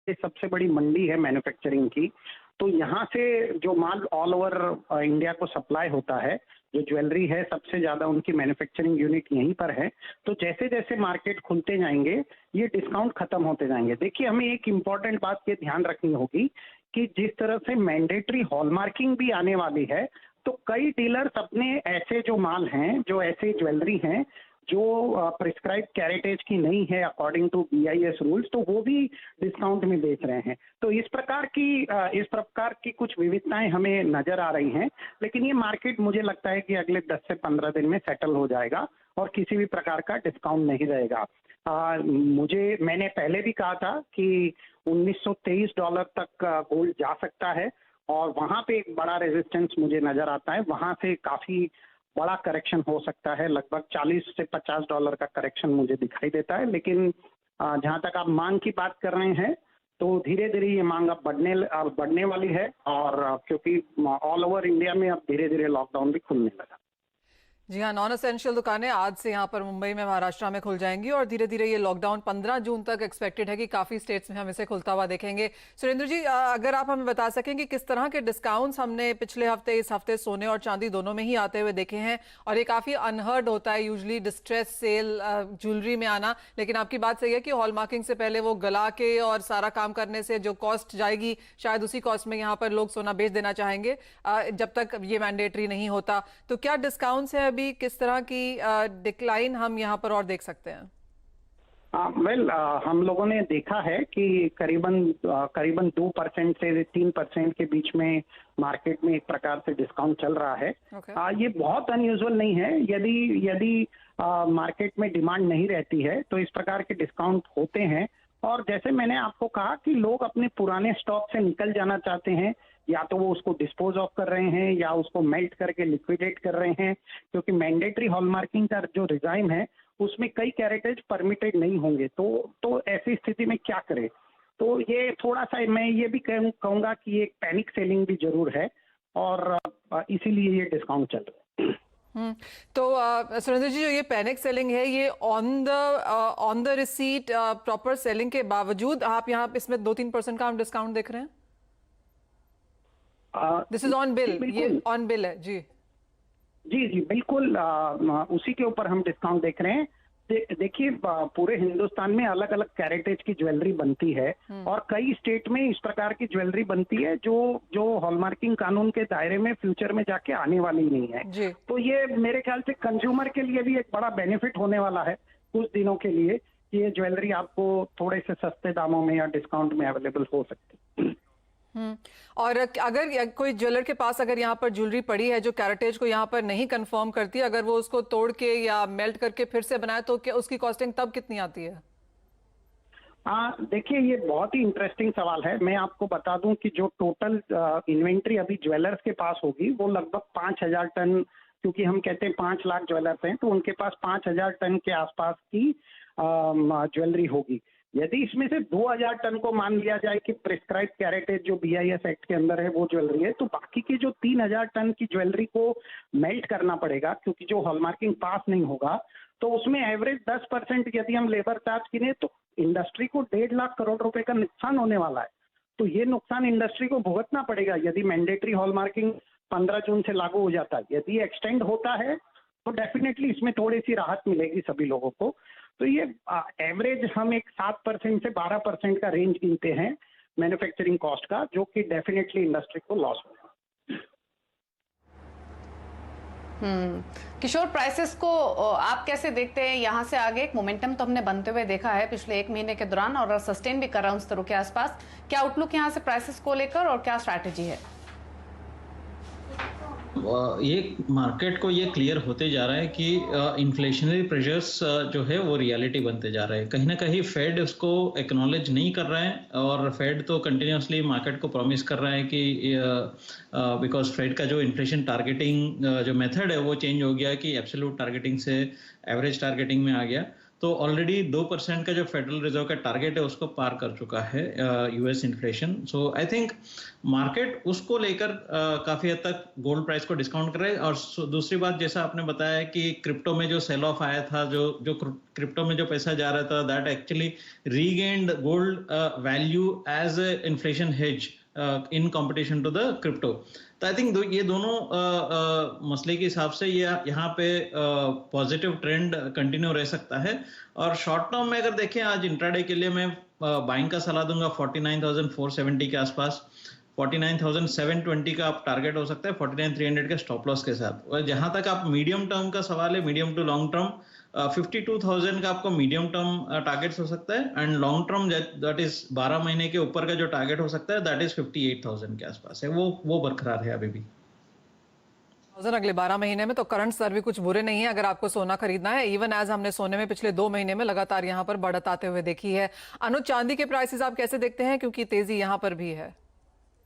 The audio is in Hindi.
ये सबसे बड़ी मंडी है मैन्युफैक्चरिंग की। तो यहाँ से जो माल ऑल ओवर इंडिया को सप्लाई होता है, जो ज्वेलरी है सबसे ज़्यादा उनकी मैन्युफैक्चरिंग यूनिट यहीं पर है। तो जैसे-जैसे मार्केट खुलते जाएँगे, ये डिस्काउंट खत्म होते जाएँगे। देखिए, हमें एक इम्पॉर्टेंट बात ये ध्यान रखनी होगी कि जिस तरह से मैंडेटरी हॉलमार्किंग भी आने वाली है, तो कई डीलर्स अपने ऐसे जो माल हैं, जो ऐसे ज्वेलरी हैं, जो प्रिस्क्राइब कैरेटेज की नहीं है अकॉर्डिंग टू बीआईएस रूल्स, तो वो भी डिस्काउंट में बेच रहे हैं। तो इस प्रकार की कुछ विविधताएं हमें नजर आ रही हैं, लेकिन ये मार्केट मुझे लगता है कि अगले 10 से 15 दिन में सेटल हो जाएगा और किसी भी प्रकार का डिस्काउंट नहीं रहेगा। मैंने पहले भी कहा था कि $1923 तक गोल्ड जा सकता है और वहां पे एक बड़ा रेजिस्टेंस मुझे नजर आता है। वहां से काफी बड़ा करेक्शन हो सकता है, लगभग $40 से $50 का करेक्शन मुझे दिखाई देता है। लेकिन जहां तक आप मांग की बात कर रहे हैं, तो धीरे धीरे ये मांग अब बढ़ने वाली है और क्योंकि ऑल ओवर इंडिया में अब धीरे धीरे लॉकडाउन भी खुलने लगा। जी हाँ, नॉन एसेंशियल दुकानें आज से यहाँ पर मुंबई में, महाराष्ट्र में खुल जाएंगी और धीरे धीरे ये लॉकडाउन 15 जून तक एक्सपेक्टेड है कि काफ़ी स्टेट्स में हम इसे खुलता हुआ देखेंगे। सुरेंद्र जी, अगर आप हमें बता सकें कि किस तरह के डिस्काउंट्स हमने पिछले हफ्ते, इस हफ्ते सोने और चांदी दोनों में ही आते हुए देखे हैं, और ये काफ़ी अनहर्ड होता है यूजली डिस्ट्रेस सेल ज्वेलरी में आना, लेकिन आपकी बात सही है कि हॉल मार्किंग से पहले वो गला के और सारा काम करने से जो कॉस्ट जाएगी, शायद उसी कॉस्ट में यहाँ पर लोग सोना बेच देना चाहेंगे जब तक ये मैंडेटरी नहीं होता। तो क्या डिस्काउंट्स है अभी, किस तरह की डिक्लाइन हम यहाँ पर और देख सकते हैं? हम लोगों ने देखा है कि करीबन 2% से 3% के बीच में मार्केट में एक प्रकार से डिस्काउंट चल रहा है। ये बहुत अनयूजुअल नहीं है। यदि मार्केट में डिमांड नहीं रहती है तो इस प्रकार के डिस्काउंट होते हैं। और जैसे मैंने आपको कहा कि लोग अपने पुराने स्टॉक से निकल जाना चाहते हैं, या तो वो उसको डिस्पोज ऑफ कर रहे हैं या उसको मेल्ट करके लिक्विडेट कर रहे हैं, क्योंकि मैंडेटरी हॉलमार्किंग का जो रिजाइम है उसमें कई कैरेटेज परमिटेड नहीं होंगे। तो ऐसी स्थिति में क्या करें? तो ये थोड़ा सा मैं ये भी कहूंगा कि एक पैनिक सेलिंग भी जरूर है और इसीलिए ये डिस्काउंट चल रहा है। तो सुरेंद्र जी, जो ये पैनिक सेलिंग है, ये on the receipt proper selling के बावजूद आप यहाँ इसमें 2-3% का हम डिस्काउंट देख रहे हैं? दिस इज ऑन बिल, ये ऑन बिल है जी। जी बिल्कुल, उसी के ऊपर हम डिस्काउंट देख रहे हैं। देखिए, पूरे हिंदुस्तान में अलग अलग कैरेटेज की ज्वेलरी बनती है और कई स्टेट में इस प्रकार की ज्वेलरी बनती है जो हॉलमार्किंग कानून के दायरे में फ्यूचर में जाके आने वाली नहीं है। तो ये मेरे ख्याल से कंज्यूमर के लिए भी एक बड़ा बेनिफिट होने वाला है कुछ दिनों के लिए, कि ये ज्वेलरी आपको थोड़े से सस्ते दामों में या डिस्काउंट में अवेलेबल हो सकती है। और अगर कोई ज्वेलर के पास अगर यहाँ पर ज्वेलरी पड़ी है जो कैरेटेज को यहाँ पर नहीं कंफर्म करती, अगर वो उसको तोड़ के या मेल्ट करके फिर से बनाए, तो क्या उसकी कॉस्टिंग तब कितनी आती है? देखिए, ये बहुत ही इंटरेस्टिंग सवाल है। मैं आपको बता दूं कि जो टोटल इन्वेंट्री अभी ज्वेलर्स के पास होगी वो लगभग 5,000 टन, क्योंकि हम कहते हैं 5 लाख ज्वेलर्स हैं, तो उनके पास 5,000 टन के आसपास की ज्वेलरी होगी। यदि इसमें से 2,000 टन को मान लिया जाए कि प्रिस्क्राइब कैरेटेज जो बीआईएस एक्ट के अंदर है वो ज्वेलरी है, तो बाकी की जो 3,000 टन की ज्वेलरी को मेल्ट करना पड़ेगा, क्योंकि जो हॉलमार्किंग पास नहीं होगा, तो उसमें एवरेज 10% यदि हम लेबर चार्ज गिने तो इंडस्ट्री को 1.5 लाख करोड़ रुपए का नुकसान होने वाला है। तो ये नुकसान इंडस्ट्री को भुगतना पड़ेगा यदि मैंडेटरी हॉलमार्किंग 15 जून से लागू हो जाता है। यदि एक्सटेंड होता है तो डेफिनेटली इसमें थोड़ी सी राहत मिलेगी सभी लोगों को। तो ये एवरेज हम एक 7% से 12% का रेंज गिनते हैं मैन्युफैक्चरिंग कॉस्ट का, जो कि डेफिनेटली इंडस्ट्री को लॉस होगा। किशोर, प्राइसेस को आप कैसे देखते हैं? यहाँ से आगे एक मोमेंटम तो हमने बनते हुए देखा है पिछले 1 महीने के दौरान और सस्टेन भी कर रहा है उन स्तरों के आसपास। क्या आउटलुक यहाँ से प्राइसेस को लेकर और क्या स्ट्रैटेजी है? ये मार्केट को ये क्लियर होते जा रहा है कि इन्फ्लेशनरी प्रेशर्स जो है वो रियलिटी बनते जा रहे हैं। कहीं ना कहीं फेड उसको एक्नॉलेज नहीं कर रहा है और फेड तो कंटिन्यूसली मार्केट को प्रॉमिस कर रहा है कि बिकॉज फेड का जो इन्फ्लेशन टारगेटिंग जो मेथड है वो चेंज हो गया कि एब्सोल्यूट टारगेटिंग से एवरेज टारगेटिंग में आ गया। तो ऑलरेडी 2% का जो फेडरल रिजर्व का टारगेट है उसको पार कर चुका है US inflation. So I think market उसको लेकर काफी हद तक गोल्ड प्राइस को डिस्काउंट कर रहे हैं। और दूसरी बात, जैसा आपने बताया कि क्रिप्टो में जो सेल ऑफ आया था, जो क्रिप्टो में जो पैसा जा रहा था, that actually regained gold value as a inflation hedge in competition to the crypto. तो आई थिंक ये दोनों मसले के हिसाब से ये यहाँ पे पॉजिटिव ट्रेंड कंटिन्यू रह सकता है। और शॉर्ट टर्म में अगर देखें, आज इंट्राडे के लिए मैं बाइंग का सलाह दूंगा 49,470 के आसपास। 49,720 का आप टारगेट हो सकता है 49,300 के स्टॉप लॉस के साथ। और जहां तक आप मीडियम टर्म का सवाल है, मीडियम टू लॉन्ग टर्म 52,000 का आपको मीडियम टर्म टारगेट्स हो सकता है। And long term that is 12 महीने के ऊपर का जो टारगेट हो सकता है दैट इज 58,000 के आसपास है। वो बरकरार है अभी भी। अगले 12 महीने में तो करंट स्तर भी कुछ बुरे नहीं है अगर आपको सोना खरीदना है। इवन एज हमने सोने में पिछले 2 महीने में लगातार यहाँ पर बढ़त आते हुए देखी है। अनुज, चांदी के प्राइसेस आप कैसे देखते हैं, क्योंकि तेजी यहाँ पर भी है?